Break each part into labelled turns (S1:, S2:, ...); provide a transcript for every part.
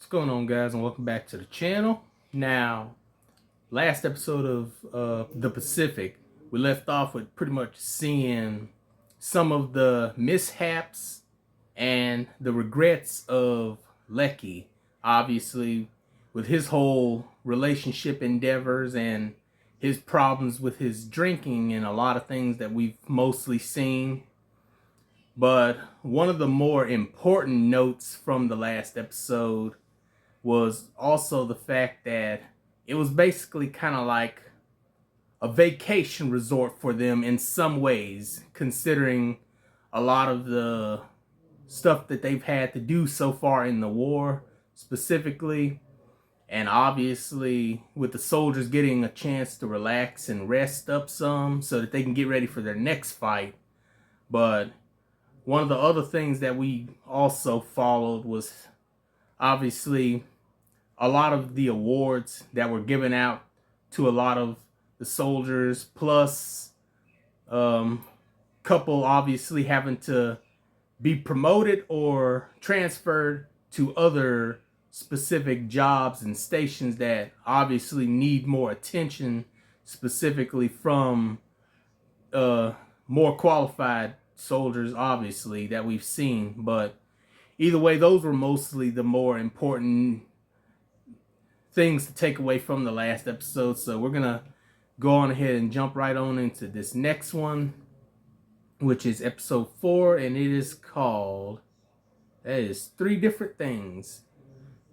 S1: What's going on, guys, and welcome back to the channel. Now, last episode of The Pacific, we left off with pretty much seeing some of the mishaps and the regrets of Leckie, obviously, with his whole relationship endeavors and his problems with his drinking and a lot of things that we've mostly seen. But one of the more important notes from the last episode was also the fact that it was basically kind of like a vacation resort for them in some ways, considering a lot of the stuff that they've had to do so far in the war specifically, and obviously with the soldiers getting a chance to relax and rest up some so that they can get ready for their next fight. But one of the other things that we also followed was obviously a lot of the awards that were given out to a lot of the soldiers, plus couple obviously having to be promoted or transferred to other specific jobs and stations that obviously need more attention, specifically from more qualified soldiers, obviously, that we've seen. But either way, those were mostly the more important things to take away from the last episode. So we're gonna go on ahead and jump right on into this next one, which is episode 4, and it is called, that is 3 different things: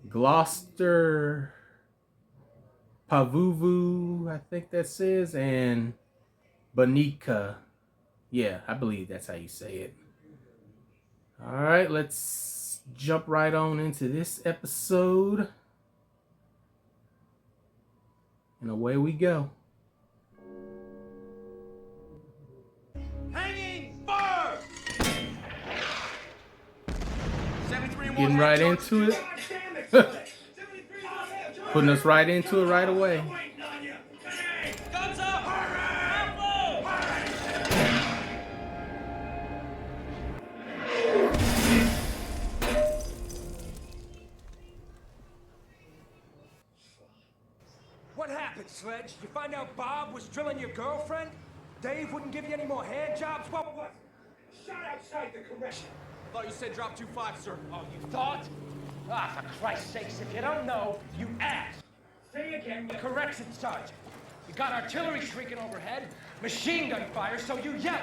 S1: Gloucester, Pavuvu, I think that says, and Banika. Yeah, I believe that's how you say it. All right, let's jump right on into this episode. And away we go.
S2: Hanging fire!
S1: Getting right into it. Putting us right into it right away.
S2: Guns up!
S3: What happened, Sledge? You find out Bob was drilling your girlfriend? Dave wouldn't give you any more hand jobs? What? Shot outside the correction.
S2: Thought you said drop 2-5, sir.
S3: Oh, you thought? Ah, for Christ's sakes, if you don't know, you ask. Say again, the correction sergeant. You got artillery shrieking overhead, machine gun fire, so you yelled.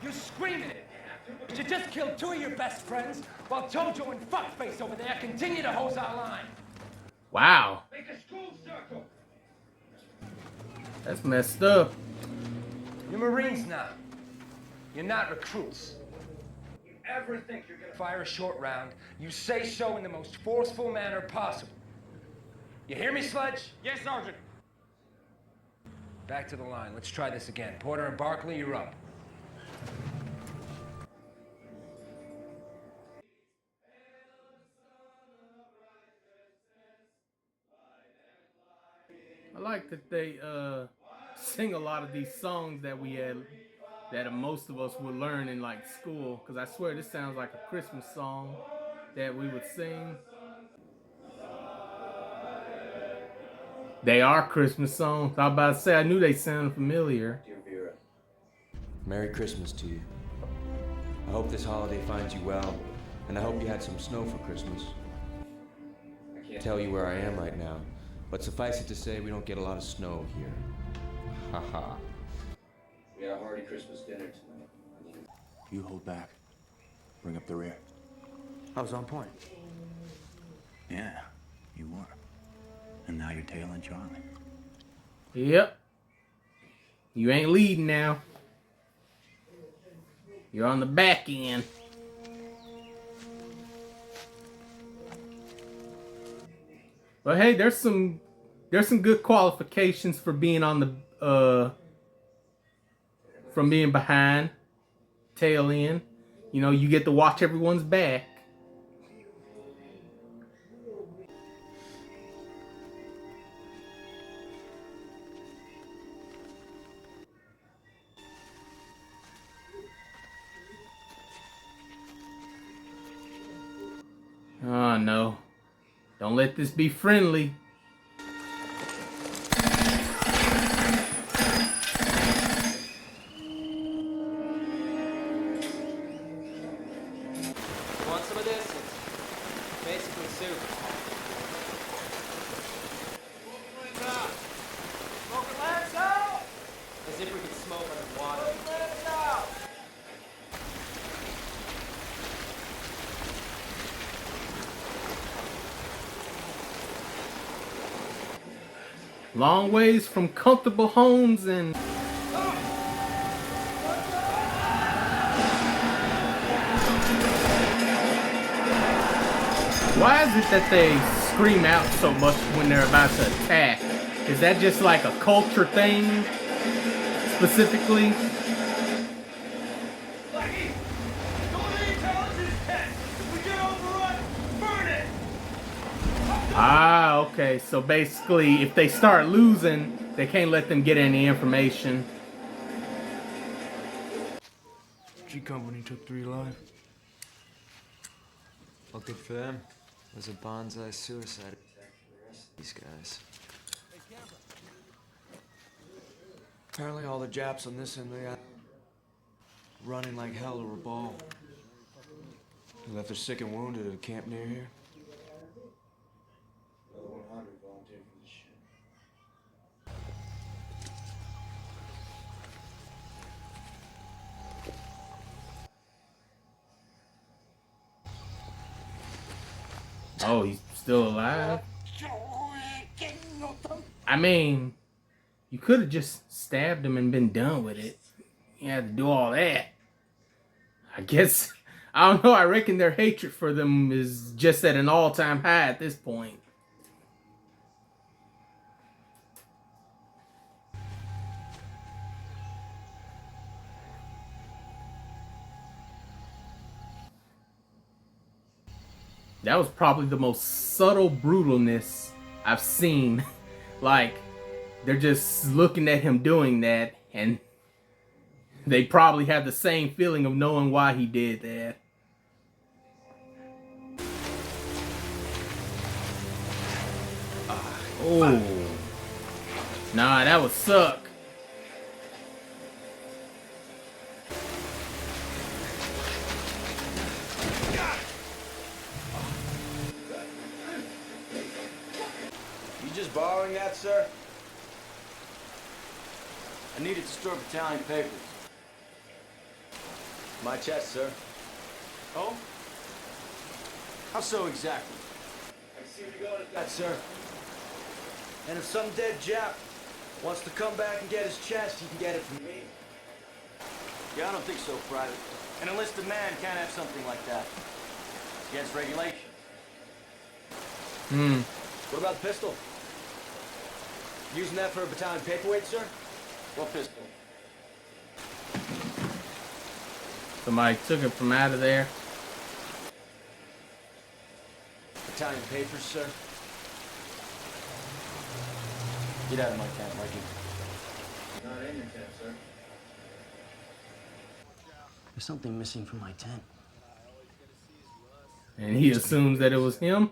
S3: You screamed it. You just killed 2 of your best friends, while Tojo and Fuckface over there continue to hose our line.
S1: Wow.
S3: Make a school circle.
S1: That's messed up.
S3: You're Marines now. You're not recruits. You ever think you're gonna fire a short round, you say so in the most forceful manner possible. You hear me, Sledge?
S2: Yes, Sergeant.
S3: Back to the line. Let's try this again. Porter and Barkley, you're up.
S1: I like that they sing a lot of these songs that we had, that most of us would learn in like school, because I swear this sounds like a Christmas song that we would sing. They are Christmas songs. I was about to say, I knew they sounded familiar.
S4: Dear Vera, Merry Christmas to you. I hope this holiday finds you well, and I hope you had some snow for Christmas. I can't tell you where I am right now, but suffice it to say we don't get a lot of snow here. Ha ha. We had a hearty Christmas dinner tonight.
S5: You hold back. Bring up the rear.
S4: I was on point.
S5: Yeah, you were. And now you're tailing Charlie.
S1: Yep. You ain't leading now. You're on the back end. But hey, there's some good qualifications for being on the from being behind, tail end. You know, you get to watch everyone's back. Oh no. Don't let this be friendly.
S6: Want some of this? It's basically soup. As if we could smoke underwater.
S1: Long ways from comfortable homes and... Why is it that they scream out so much when they're about to attack? Is that just like a culture thing, specifically?
S2: Leckie! Go to the intelligence tent! If we get overrun, burn it!
S1: Ah, okay. So basically, if they start losing, they can't let them get any information.
S7: G Company took 3 alive.
S4: Well, good for them. It was a bonsai suicide attack for the rest of these guys. Apparently all the Japs on this end of the island running like hell to Rabaul. They left their sick and wounded at a camp near here. Another 100 volunteered for this shit.
S1: Oh, he's still alive? I mean, you could have just stabbed him and been done with it. You had to do all that. I guess, I don't know, I reckon their hatred for them is just at an all-time high at this point. That was probably the most subtle brutalness I've seen. Like, they're just looking at him doing that, and they probably have the same feeling of knowing why he did that. Oh. Nah, that would suck.
S5: Just borrowing that, sir? I need it to store battalion papers. My chest, sir. Oh? How so exactly? I see you going at that, sir. And if some dead Jap wants to come back and get his chest, he can get it from me. Yeah, I don't think so, Private. An enlisted man can't have something like that. It's against regulations. What about the pistol? Using that for a battalion paperweight, sir? What pistol?
S1: Somebody took it from out of there.
S5: Battalion papers, sir? Get out of my tent, Mikey. Not in your tent, sir.
S8: There's something missing from my tent.
S1: And he assumes that it was him.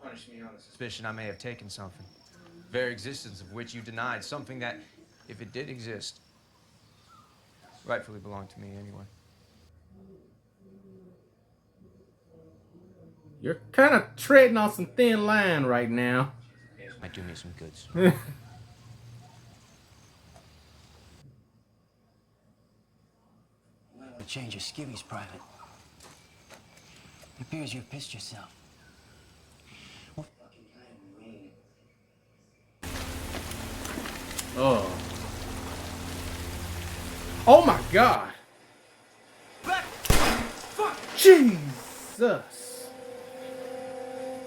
S5: Punish me on the
S6: Suspicion I may have taken something. The very existence of which you denied. Something that, if it did exist, rightfully belonged to me anyway.
S1: You're kind of treading on some thin line right now.
S6: Might do me some goods.
S8: The change of skivvies, Private. It appears you've pissed yourself. What fucking plan we made?
S1: Oh. Oh my God. Jesus.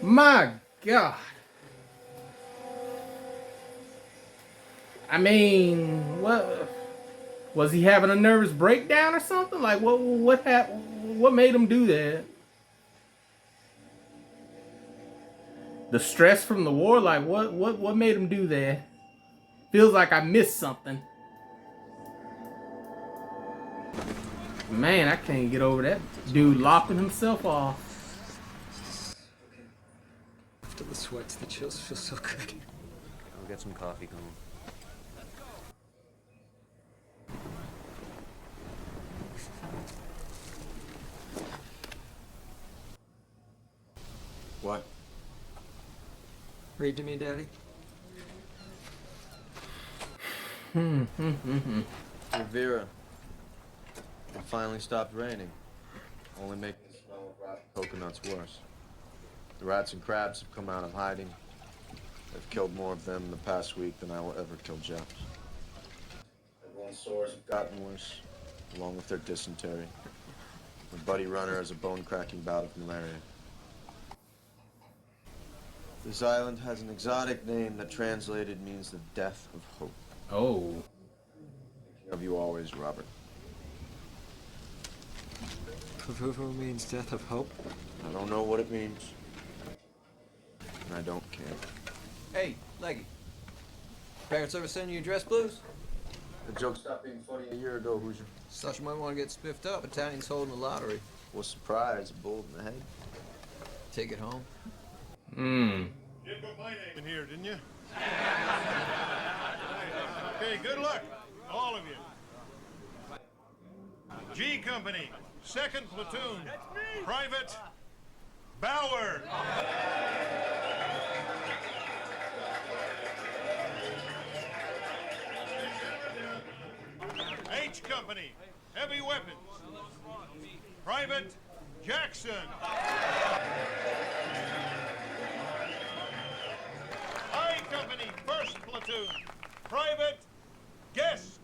S1: My God. I mean, what was he having a nervous breakdown or something? Like what happened? What made him do that? The stress from the war, like what made him do that? Feels like I missed something. Man, I can't get over that dude lopping himself off.
S8: After the sweats, the chills feel so good.
S4: I'll get some coffee going. What?
S8: Read to me, Daddy.
S5: Vera, it finally stopped raining. Only making the smell of rotten coconuts worse. The rats and crabs have come out of hiding. They've killed more of them in the past week than I will ever kill Jeff. Everyone's sores have gotten worse, along with their dysentery. My buddy Runner has a bone-cracking bout of malaria. This island has an exotic name that translated means the death of hope.
S1: Oh.
S5: Thinking of you always, Robert.
S8: Pavuvu means death of hope.
S5: I don't know what it means. And I don't care.
S9: Hey, Leckie. Parents ever send you dress blues?
S5: The joke stopped being funny a year ago, Hoosier.
S9: Thought you might want to get spiffed up. Italians holding the lottery.
S5: Was surprised, a bullet in the head.
S9: Take it home.
S1: Hmm.
S2: You put my name in here, didn't you? Okay, good luck, all of you. G Company, 2nd Platoon, Private Bauer. H Company, Heavy Weapons, Private Jackson. I Company, 1st Platoon, Private Guest.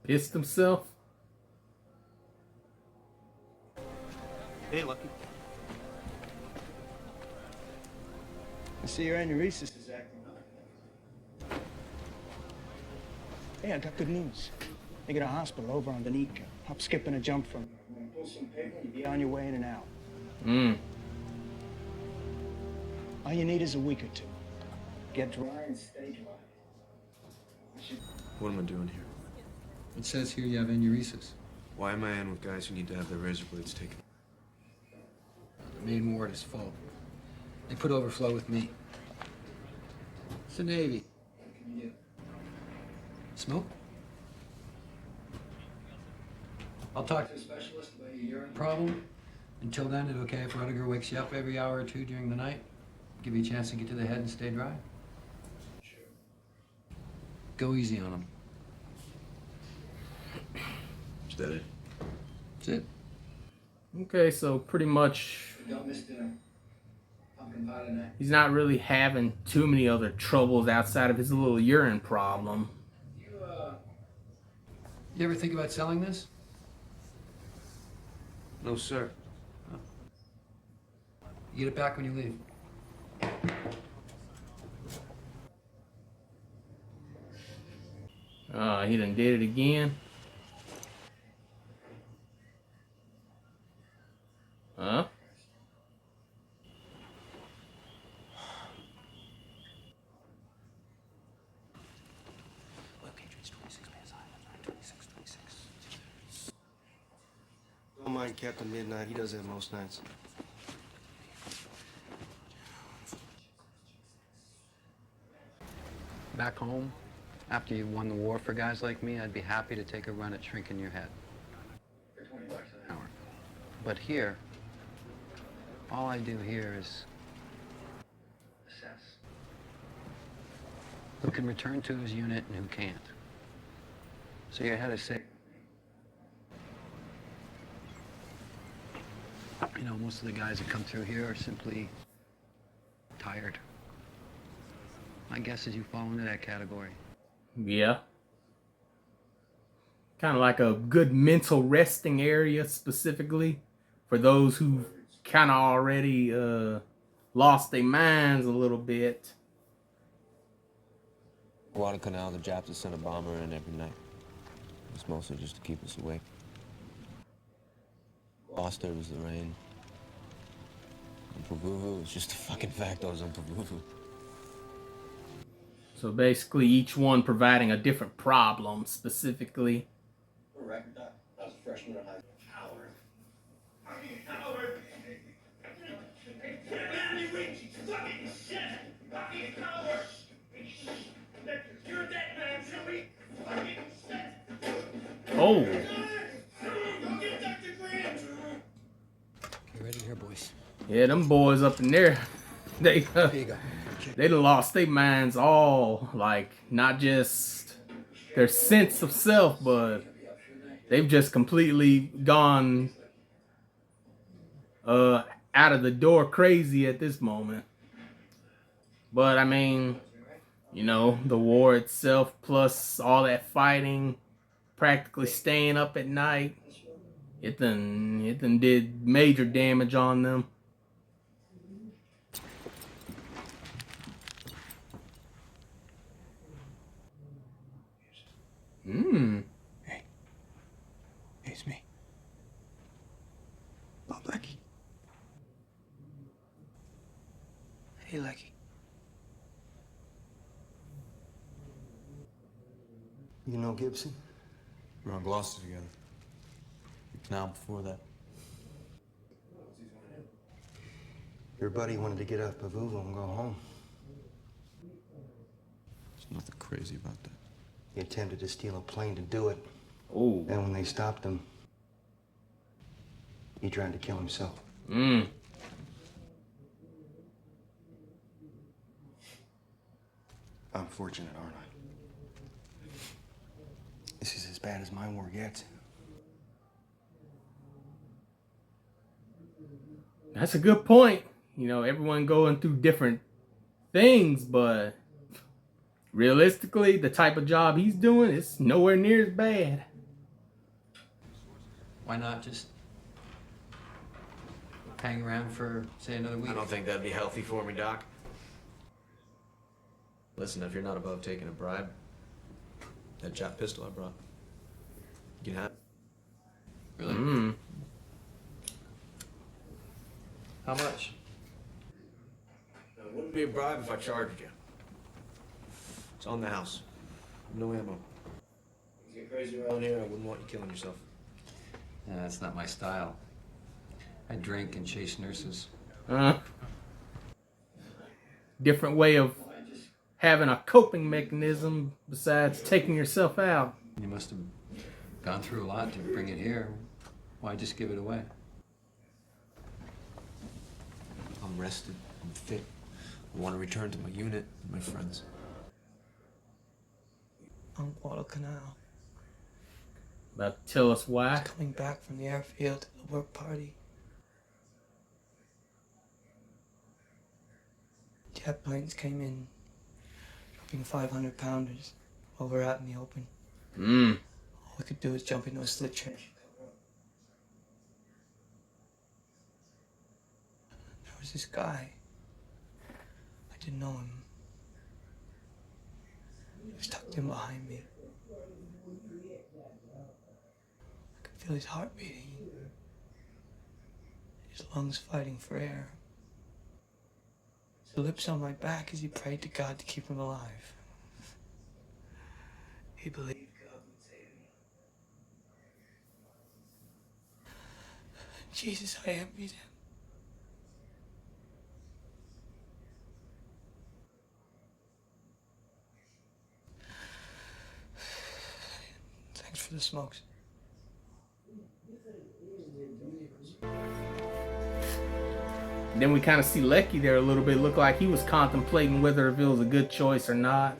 S1: Pissed himself?
S5: Hey, Lucky.
S10: I see your aneurysis is acting up. Hey, I got good news. They got a hospital over on Banika. Hop, skip, and a jump from there. I'm gonna pull some paper and you'll be on your way in and out.
S1: Hmm.
S10: All you need is a week or two. Get dry and stay dry.
S4: What am I doing here?
S8: It says here you have aneurysis.
S4: Why am I in with guys who need to have their razor blades taken?
S8: The main ward is full. They put overflow with me. It's the Navy. What can you do? Smoke? I'll talk to a specialist about your urine problem. Until then, is it okay if Rudiger wakes you up every hour or two during the night? Give you a chance to get to the head and stay dry? Sure. Go easy on him.
S4: Is that it?
S8: That's it.
S1: Okay, so pretty much
S8: Don't miss dinner. Pumpkin pie tonight.
S1: he's not really having too many other troubles outside of his little urine problem.
S8: You ever think about selling this?
S4: No, sir.
S8: You get it back when you leave.
S1: He done did it again. Huh?
S5: Don't mind Captain Midnight. He does that most nights.
S11: Back home, after you won the war for guys like me, I'd be happy to take a run at shrinking your head. For $20 an hour. But here, all I do here is assess. Who can return to his unit and who can't. So your head is safe. You know, most of the guys that come through here are simply tired. My guess is you fall into that category.
S1: Yeah. Kind of like a good mental resting area specifically for those who kind of already lost their minds a little bit.
S4: Guadalcanal, the Japs have sent a bomber in every night. It's mostly just to keep us awake. Gloucester was the rain. And Pavuvu was just the fucking fact I was on Pavuvu.
S1: So basically each one providing a different problem specifically.
S5: Record that. I was a freshman in high school.
S2: Coward. Fucking coward. Manly Richie, fucking shit. Fucking coward. You're that man, Jimmy. Fucking shit.
S1: Oh.
S2: Go get Dr. Grant.
S8: Get ready here, boys.
S1: Yeah, them boys up in there, they
S8: Here you go.
S1: they done lost their minds all, like, not just their sense of self, but they've just completely gone out of the door crazy at this moment. But I mean, you know, the war itself plus all that fighting, practically staying up at night, it done did major damage on them.
S10: Hey, it's me. Bob Leckie. Hey, Leckie.
S5: You know Gibson?
S9: We were on Gloucester together. Now before that.
S5: Your buddy wanted to get up Pavuvu and go home.
S9: There's nothing crazy about that.
S5: He attempted to steal a plane to do it.
S1: Oh.
S5: Then when they stopped him, he tried to kill himself.
S1: Mm.
S5: I'm fortunate, aren't I? This is as bad as my war gets.
S1: That's a good point. You know, everyone going through different things, but realistically, the type of job he's doing is nowhere near as bad.
S8: Why not just hang around for, say, another week?
S6: I don't think that'd be healthy for me, Doc. Listen, if you're not above taking a bribe, that Jap pistol I brought, you can have it.
S8: Really?
S1: Mm.
S8: How much?
S6: It wouldn't be a bribe if I charged you. It's on the house. No ammo. If you get crazy around here, I wouldn't want you killing yourself.
S8: Yeah, that's not my style. I drink and chase nurses.
S1: Different way of having a coping mechanism besides taking yourself out.
S8: You must have gone through a lot to bring it here. Why just give it away?
S6: I'm rested. I'm fit. I want to return to my unit and my friends.
S10: On Guadalcanal.
S1: About to tell us why.
S10: Coming back from the airfield to the work party. Jet planes came in, dropping 500-pounders while we're out in the open.
S1: Mm.
S10: All we could do was jump into a slit train. There was this guy. I didn't know him. He was tucked in behind me. I could feel his heart beating. His lungs fighting for air. His lips on my back as he prayed to God to keep him alive. He believed God would save me. Jesus, I envied him. Thanks for the smokes.
S1: Then we kind of see Leckie there a little bit. Look like he was contemplating whether if it was a good choice or not.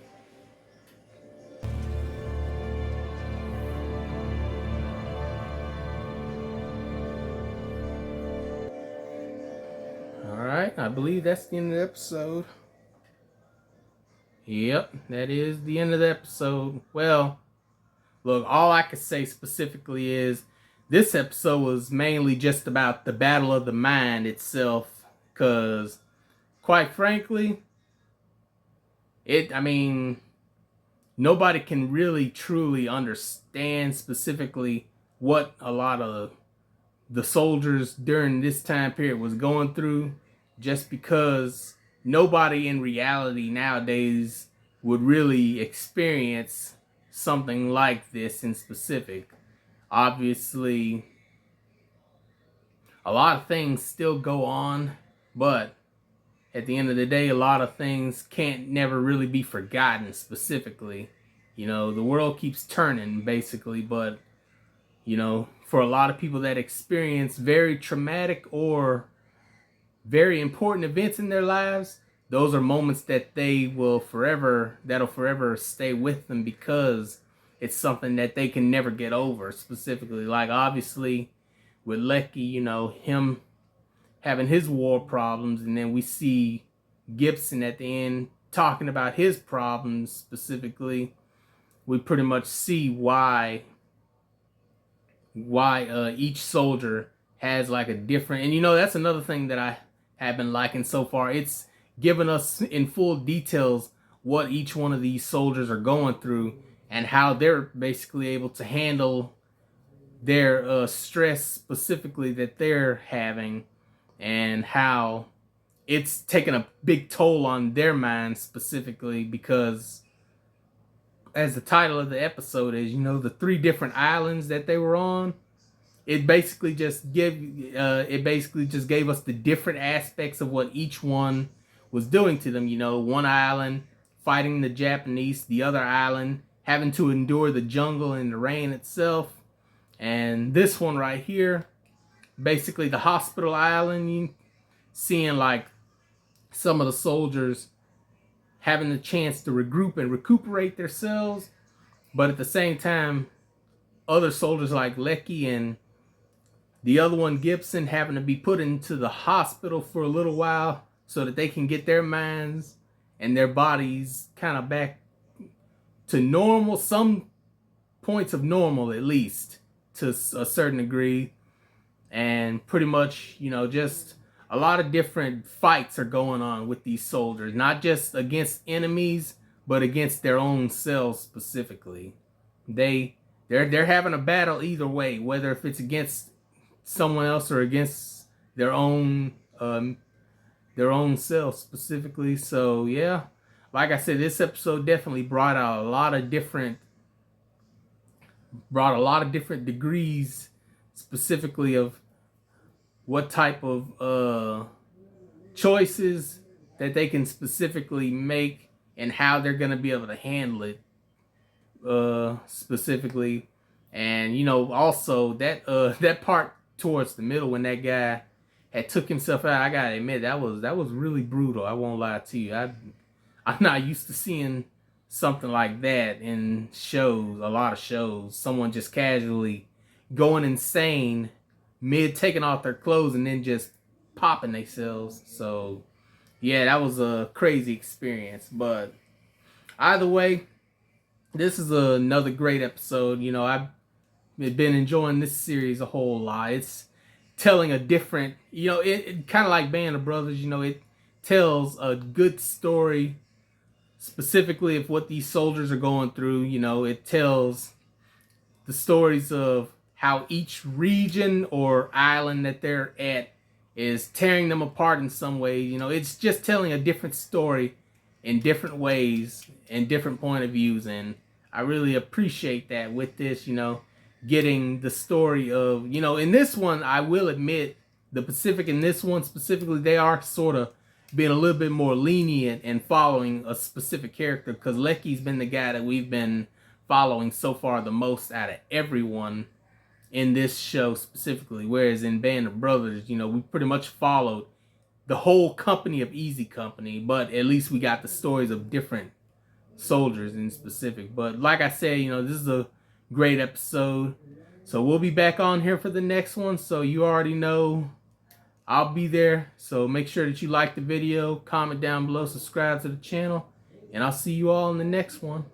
S1: Alright, I believe that's the end of the episode. Yep, that is the end of the episode. Well, look, all I can say specifically is this episode was mainly just about the battle of the mind itself. Because, quite frankly, nobody can really truly understand specifically what a lot of the soldiers during this time period was going through, just because nobody in reality nowadays would really experience something like this in specific. Obviously, a lot of things still go on, but at the end of the day, a lot of things can't never really be forgotten specifically. You know, the world keeps turning basically, but you know, for a lot of people that experience very traumatic or very important events in their lives, those are moments that that'll forever stay with them, because it's something that they can never get over. Specifically, like obviously with Leckie, you know, him having his war problems, and then we see Gibson at the end talking about his problems specifically. We pretty much see why each soldier has like a different, and you know, that's another thing that I have been liking so far. It's given us in full details what each one of these soldiers are going through and how they're basically able to handle their stress specifically that they're having, and how it's taken a big toll on their minds specifically, because as the title of the episode is, you know, the 3 different islands that they were on, it basically just gave us the different aspects of what each one was doing to them. You know, one island fighting the Japanese, the other island having to endure the jungle and the rain itself, and this one right here, basically the hospital island, you seeing like some of the soldiers having the chance to regroup and recuperate themselves, but at the same time, other soldiers like Leckie and the other one, Gibson, having to be put into the hospital for a little while so that they can get their minds and their bodies kind of back to normal, some points of normal at least, to a certain degree. And pretty much, you know, just a lot of different fights are going on with these soldiers, not just against enemies, but against their own selves specifically. They're having a battle either way, whether if it's against someone else or against their own self specifically. So yeah, like I said, this episode definitely brought a lot of different degrees specifically of what type of choices that they can specifically make and how they're going to be able to handle it specifically. And you know, also that part towards the middle when that guy had took himself out, I gotta admit that was really brutal. I won't lie to you. I'm not used to seeing something like that in shows, a lot of shows. Someone just casually going insane mid taking off their clothes and then just popping themselves. So yeah, that was a crazy experience. But either way, this is another great episode. You know, I've been enjoying this series a whole lot. It's telling a different, you know, it kind of like Band of Brothers, you know, it tells a good story specifically of what these soldiers are going through. You know, it tells the stories of how each region or island that they're at is tearing them apart in some way. You know, it's just telling a different story in different ways and different point of views, and I really appreciate that with this, you know, getting the story of, you know, in this one, I will admit, the Pacific in this one specifically, they are sort of being a little bit more lenient and following a specific character, because Leckie's been the guy that we've been following so far the most out of everyone in this show specifically, whereas in Band of Brothers, you know, we pretty much followed the whole company of Easy Company, but at least we got the stories of different soldiers in specific. But like I said, you know, this is a great episode, so we'll be back on here for the next one. So you already know I'll be there, so make sure that you like the video, comment down below, subscribe to the channel, and I'll see you all in the next one.